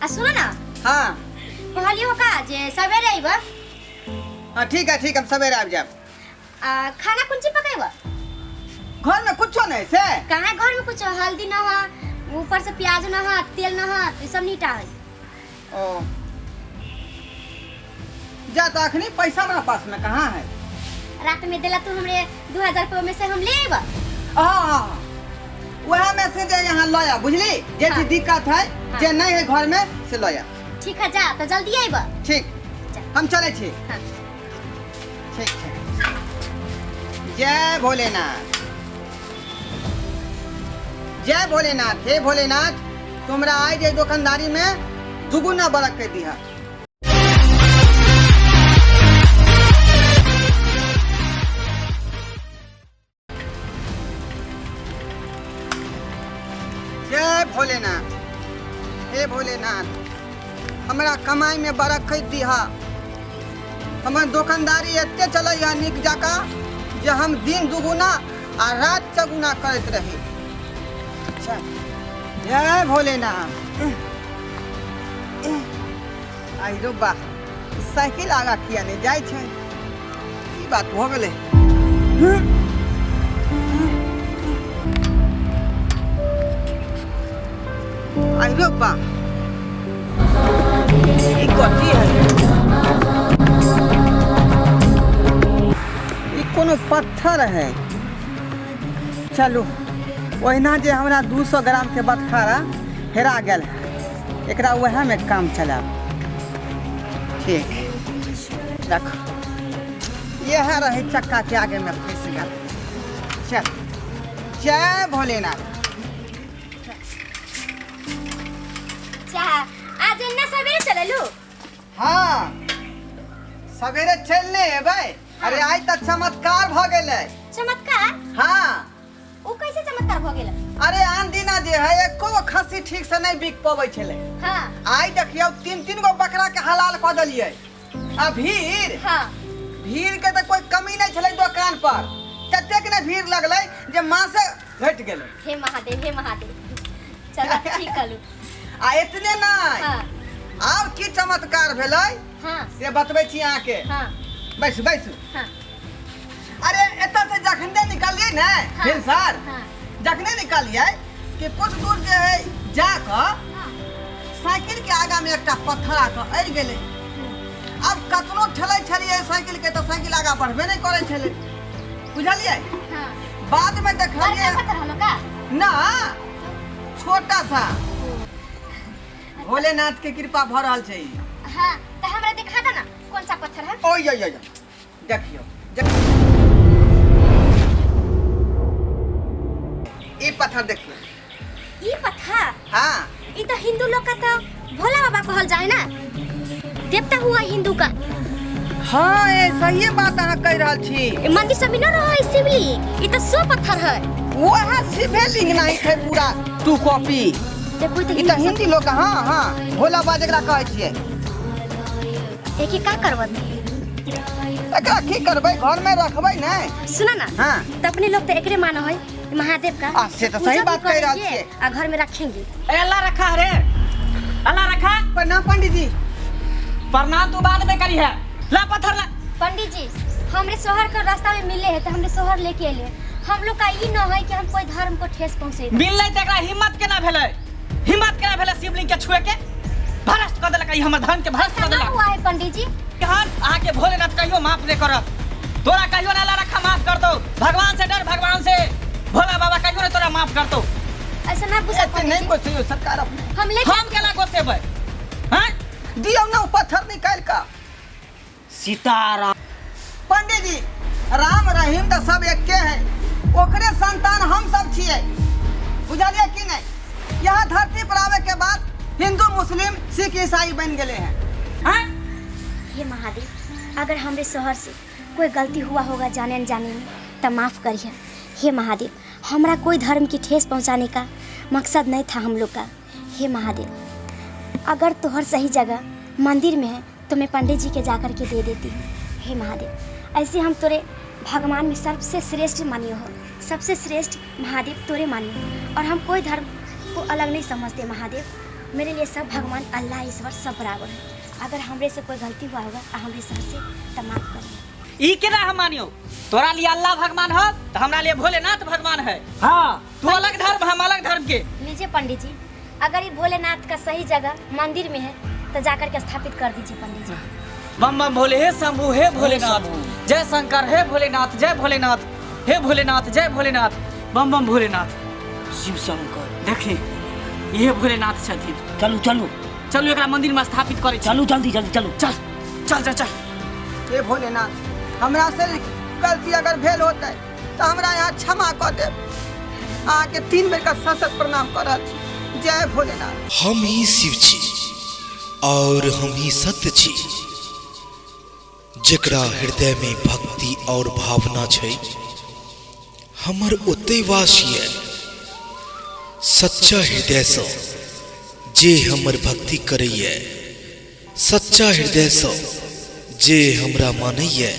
सुनो ना। हाँ कहलियो का जे सवेरे आइबा। हाँ ठीक है हम सवेरे आ जाब। खाना कौन चीज पकाइबा? घर में कुछ नहीं से कहाँ घर में कुछ हल्दी ना है, ऊपर से प्याज ना है, तेल ना है, ये सब नहीं डाल। ओ जा तो अखनी पैसा मेरा पास में कहाँ है? रात में दिला तू हमरे 2000 रुपये में से हम ले आइबा। हाँ वह में से जे यहाँ लाया बुझली जे हाँ। दिक्कत है जे नहीं है घर में से लाया। ठीक है जा तो जल्दी आइबा। ठीक हम चले छी। हाँ। ठीक है जय भोलेनाथ जय भोलेनाथ। हे भोलेनाथ तुमरा आज जे दुकानदारी में दुगुना बरक कर दिया। जय भोलेनाथ। हे भोलेनाथ हमरा कमाई में बरकत दिहा। हमर दुकानदारी एते चले निक जाका जे हम दिन दुगुना आ रात चगुना करत रही। अच्छा जय भोलेनाथ। आई रो बा साइकिल आगा किया नहीं जाय छै ई बात हो गेले। आई रो बा ई कथी है? ई कोनो पत्थर है। चलो ओहिना जे हमरा 200 ग्राम के बटखारा हेरा गेल है एकरा वह में काम चला। ठीक देखो यह रहे चक्का के आगे में फंस गया। चल जय भोलेनाथ। आज इतना सवेरे चललू? हाँ सवेरे चलने एबै। अरे आज तक चमत्कार भ गेलै। चमत्कार? हाँ ओ कैसे चमत्कार भ गेल? अरे आन दिना जे है एको खस्सी ठीक से नहीं बिक पबै छलै। हाँ आज देखियो 3-3 गो बकरा के हलाल क देलियै। आ भीड़ हाँ भीड़ के तो कोई कमी नहीं छलै दुकान पर। ततेक ने भीड़ लगलै जे मां से घट गेलै। हे महादेव चलो ठीक कलू। आ इतने नहीं हाँ आब की चमत्कार भेलै हाँ से बतबै छी अहाँ के। हाँ बैसू बैसू। हाँ अरे एतऽ से जखने निकलिए ने भिनसर हाँ जखने निकलिए कि कुछ दूर जे है जाकर साइकिल के आगा में एकटा पत्थर आकर अड़ गेलै। अब कतनो ठेलै छलिए साइकिल के तो साइकिल आगा बढ़बे नहीं करे छलै बुझलिए। हाँ बाद में देखलिए पत्थर हलो का? ना छोटा सा भोलेनाथ के कृपा भ रहल छै। हाँ तो हमरा दिखा दो ना कौन सा पत्थर है? ओय देखियो ये पत्थर देखियो। ये पत्थर? हाँ ये तो हिंदू लोग का तो भोला बाबा कहल जाए ना, देवता हुआ हिंदू का। हाँ ये सही बात अहाँ कह रहल छी। मंदिर सब में ना रहो शिवलिंग, ये तो 100 पत्थर है। वह शिवलिंग नहीं है पूरा टू कॉपी। देखो तो ई तो हिंदी लोग हाँ हाँ भोला बाबा जकरा कहै छियै। एक का करबत? एकरा की करबै घर में रखबै नै। सुना ना हाँ तो अपने लोग तो एकरे मानो है महादेव का। से तो सही बात कह रहल छियै। आ घर में रखेंगे। अल्लाह रखा रे अल्लाह रखा। प्रणाम पंडित जी। प्रणाम तू बाद में करी है। ला पत्थर ला। पंडित जी हमरे शोहर के रास्ता में मिले है तो हमरे शोहर लेके अइले। हम लोग का ई न है कि हम कोई धर्म को ठेस पहुंचे। मिलले त एकरा हिम्मत केना भेलै शिवलिंग के छुए के? भ्रष्ट कर देलक। ई हमर धन के भ्रष्ट कर देलक। हुआ है पंडित जी। केहन आहाँ के भोलेनाथ कहियो माफ नहीं करत। तोरा कहियो ना अल्लाह रखा माफ कर दो। भगवान से डर, भगवान से। भोला बाबा कहियो ना तोरा माफ कर दो। ऐसा ना गुस्सा नहीं गोसियो सरकार अपने हम ले हम केना गोसेबै? हैं दियो ना पत्थर निकाल का। सीताराम पंडित जी राम रहीम तो सब एके है। ओकरे संतान हम सब छिए बुझलिए कि नहीं। यहाँ धरती पर आवे के बाद हिंदू मुस्लिम सिख ईसाई बन गए हैं। हे महादेव अगर हमरे शोहर से कोई गलती हुआ होगा जाने अनजाने में तो माफ़ करिए। हे महादेव हमरा कोई धर्म की ठेस पहुंचाने का मकसद नहीं था हम लोग का। हे महादेव अगर तोहर सही जगह मंदिर में है तो मैं पंडित जी के जाकर के दे देती हूँ। हे महादेव ऐसे हम तोरे भगवान में सबसे श्रेष्ठ मानियो हो, सबसे श्रेष्ठ महादेव तोरे मानियो और हम कोई धर्म को अलग नहीं समझते महादेव। मेरे लिए सब भगवान अल्लाह ईश्वर सब बराबर है। अगर हमरे से कोई गलती हुआ होगा तो हमरे सर से तो माफ करिए। ई केना हम मानियो? तोरा लिए अल्लाह भगवान हो तो हमरा लिए भोलेनाथ भगवान है। हाँ, तू अलग धर्म, हम अलग धर्म के। लीजिए पंडित जी, अगर ये भोलेनाथ का सही जगह मंदिर में है तो जाकर के स्थापित कर दीजिए पंडित जी। बम बम भोले, हे शंभू, हे भोलेनाथ, जय शंकर, हे भोलेनाथ, जय भोलेनाथ, हे भोलेनाथ, जय भोलेनाथ, बम बम भोलेनाथ, शिव शंकर। देखी ये भोलेनाथ छथिन। चलू चलू चलू एकरा मंदिर में स्थापित करे। चलू जल्दी जल्दी चलू। चल चल चल चल। हे भोलेनाथ, हमरा से गलती अगर भेल होता है तो हमरा यहाँ क्षमा कर दे। आके 3 बेर का सशक्त प्रणाम कर रहल छी। जय भोलेनाथ। हम ही शिव छी और हम ही सत्य छी। जकरा हृदय में भक्ति और भावना छै हमर ओते वास ये। सच्चा हृदय से जे हमर भक्ति करैए, सच्चा हृदय से जे हमरा मानैए,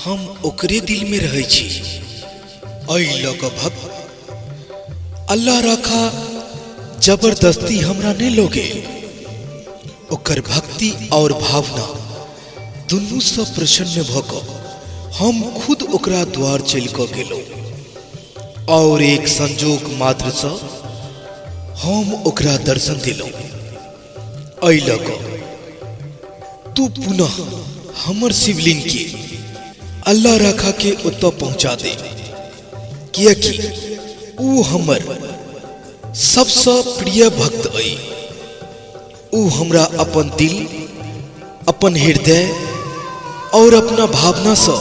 हम ओकरे दिल में रहै छी। एहि लऽ कऽ भक्त अल्लाह राखा जबरदस्ती हमरा नहीं लोगे। ओकर भक्ति और भावना दुनू से प्रसन्न भ कऽ हम खुद ओकरा द्वार चल कऽ गेलहुँ और एक संजोग मात्र से हम ओकरा दर्शन दिलहुँ। एहि लऽ कऽ तू पुनः हमर शिवलिंग के अल्लाह राखा के ओतऽ पहुँचा दे, कियाकि ऊ हमर सबसे प्रिय भक्त अइ। ऊ हमरा अपन दिल, अपन हृदय और अपना भावना से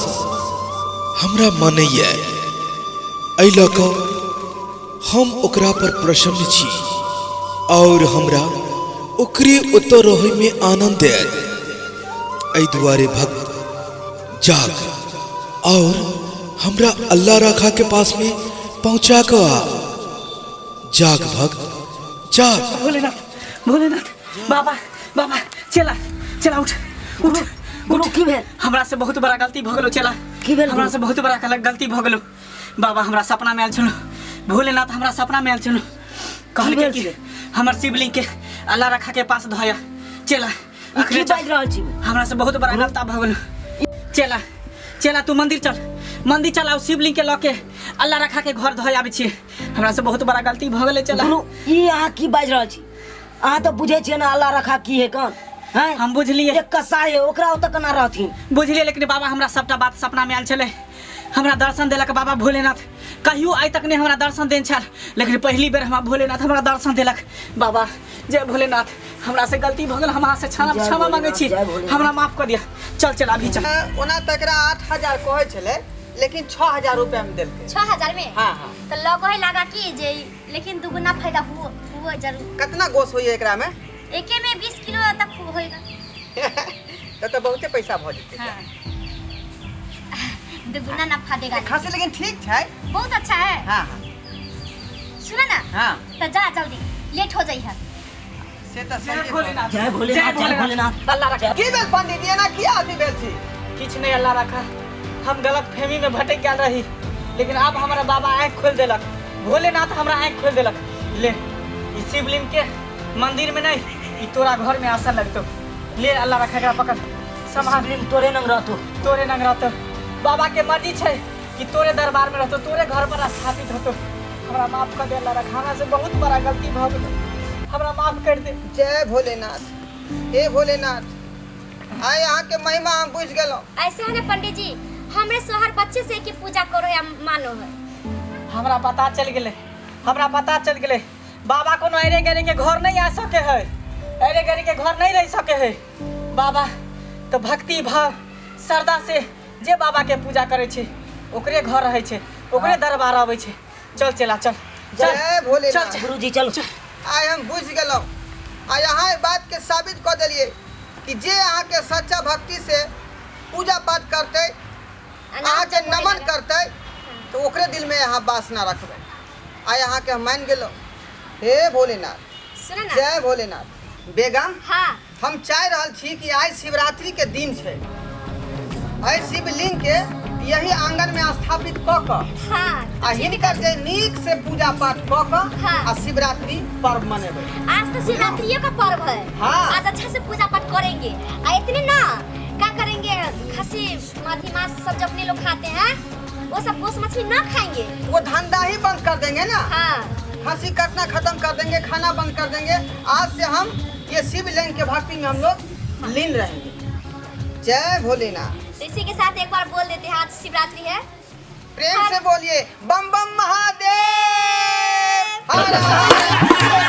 हमरा मानैए। एहि लऽ कऽ हम ओकरा पर प्रसन्न छी और हमरा ओकरे ओतऽ रहै में आनंद आयत। एहि दुआरे भक्त जाग और हमरा अल्लाह राखा के पास में पहुंचा कर आ। जाग भक्त जाग। भोलेनाथ, भोलेनाथ, बाबा बाबा, चला चला, उठ उठ उठ। की भेल? हमरा से बहुत बड़ा गलती भ गेलो। चला, की भेल? हमरा से बहुत बड़ा गलती भ गेलो। बाबा हमरा सपना में आयल छलो। भोलेनाथ हमरा सपना में आयल छलो। कहलकै कि हमर शिवलिंग के अल्लाह राखा के पास धया। चला, की बाज रहल छी? हमरा से बहुत बड़ा गलती भ गेलो। चला चला, तू मंदिर चल, मंदिर चल और शिवलिंग के लके अल्लाह राखा के घर धोय आबै छियै। हमरा से बहुत बड़ा गलती भ गेलै। चला। ई अहाँ की बाज रहल छी? अहाँ तो बुझे छियै ना अल्लाह रखा की है कौन हैं? हम बुझलिए। एक कसाई है, ओकरा ओतऽ केना रहथिन? बुझलिए, लेकिन बाबा हमरा सबटा बात सपना में आयल छलै। हमरा दर्शन देलक बाबा भोलेनाथ। कहियो आइ तक नहीं हमरा दर्शन देन छल, लेकिन पहली बेर हमरा भोलेनाथ हमरा दर्शन देलक। बाबा जय भोलेनाथ, हमरा से गलती भ गेल, हम अहाँ से क्षमा मांगै छी, हमरा माफ कर दिया। चल चल अभी चल। ओना तकरा 8000 कहै छलै, लेकिन 6000 रुपया में देलकै। 6000 में? हाँ हाँ। तो लगो ही लगा कि जे लेकिन दुगुना फायदा हुआ जरूर। कितना गोश होइए एकरा में? एके में 20 किलो तक होएगा। तो बहुते पैसा भ जेतै। हाँ। दुगुना नफा देगा। खासे लेकिन ठीक है, बहुत अच्छा है। हाँ हाँ। सुना ना, हाँ तो जा जल्दी, लेट हो जाई है। से तो सही है। भोलेनाथ, जय भोलेनाथ, जय भोलेनाथ। अल्लाह रखा। की भेल पंडित जी, एना किया अथी भेल छी? किछ नहीं, अल्लाह रखा। हम गलत फहमी में भटक गेल रही, लेकिन अब हमारा बाबा आँख खोल देलक। भोलेनाथ हमरा आँख खोल देलक। ले ई शिवलिंग के मंदिर में नहीं, ई तोरा घर में आसन लगतो। ले अल्लाह रखा, एकरा पकड़, संभाल। शिवलिंग तोरे नंग रहतो। तोरे नंग रहतो। बाबा के मर्जी छै कि तोरे दरबार में रहतो, तोरे घर पर स्थापित होतो। हमरा माफ कर दे अल्लाह रखा, हमरा से बहुत बड़ा गलती भ गेल, हमरा माफ कर दे। जय भोलेनाथ। हे भोलेनाथ, आइ अहाँ के महिमा हम बुझ गेलहुँ। ऐसे है ना पंडित जी, हमरे सोहर बच्चे से की पूजा करो या मानो है। हमरा पता चल गेले, हमरा पता चल गेले। बाबा कोनो अरे गरे के घर नहीं आ सके है, अरे गरे के घर नहीं रह सके है। बाबा तो भक्ति भाव श्रद्धा से जे बाबा के पूजा करे छे, ओकरे घर रहे छे, ओकरे दरबार आवे छे। चल चला चल। जय भोलेनाथ। चल गुरुजी चलो। आइ हम बुझ गेलहुँ। आइ अहाँ ई बात के साबित कऽ देलिए कि जे अहाँ के सच्चा भक्ति से पूजा पाठ करते, अहाँ के नमन करते, तो ओकरे दिल में अहाँ वासना रखबै। आइ अहाँ के हम मान गेलहुँ। हे भोलेनाथ। सुना ना। जय भोलेनाथ। बेगम, हाँ। हम चाह रहल छी कि आइ शिवरात्रि के दिन छै। आइ शिवलिंग के यही आंगन में स्थापित क क हाँ आ हिनकर जे नीक से पूजा पाठ क क हाँ। आ शिवरात्रि पर्व मनेबै। आज तो शिवरात्रि का पर्व है। हाँ। आज अच्छा से पूजा पाठ करेंगे। इतने ना क्या करेंगे, खसी माधी मांस सब जो अपने लोग खाते हैं वो सब गोश्त मछली ना खाएंगे। वो धंधा ही बंद कर देंगे ना। हाँ खसी काटना खत्म कर देंगे, खाना बंद कर देंगे। आज से हम ये शिव लिंग के भक्ति में हम लोग लीन रहेंगे। जय भोलेनाथ। तो इसी के साथ एक बार बोल देते हैं, आज शिवरात्रि है। प्रेम से बोलिए बम बम महादेव हर हर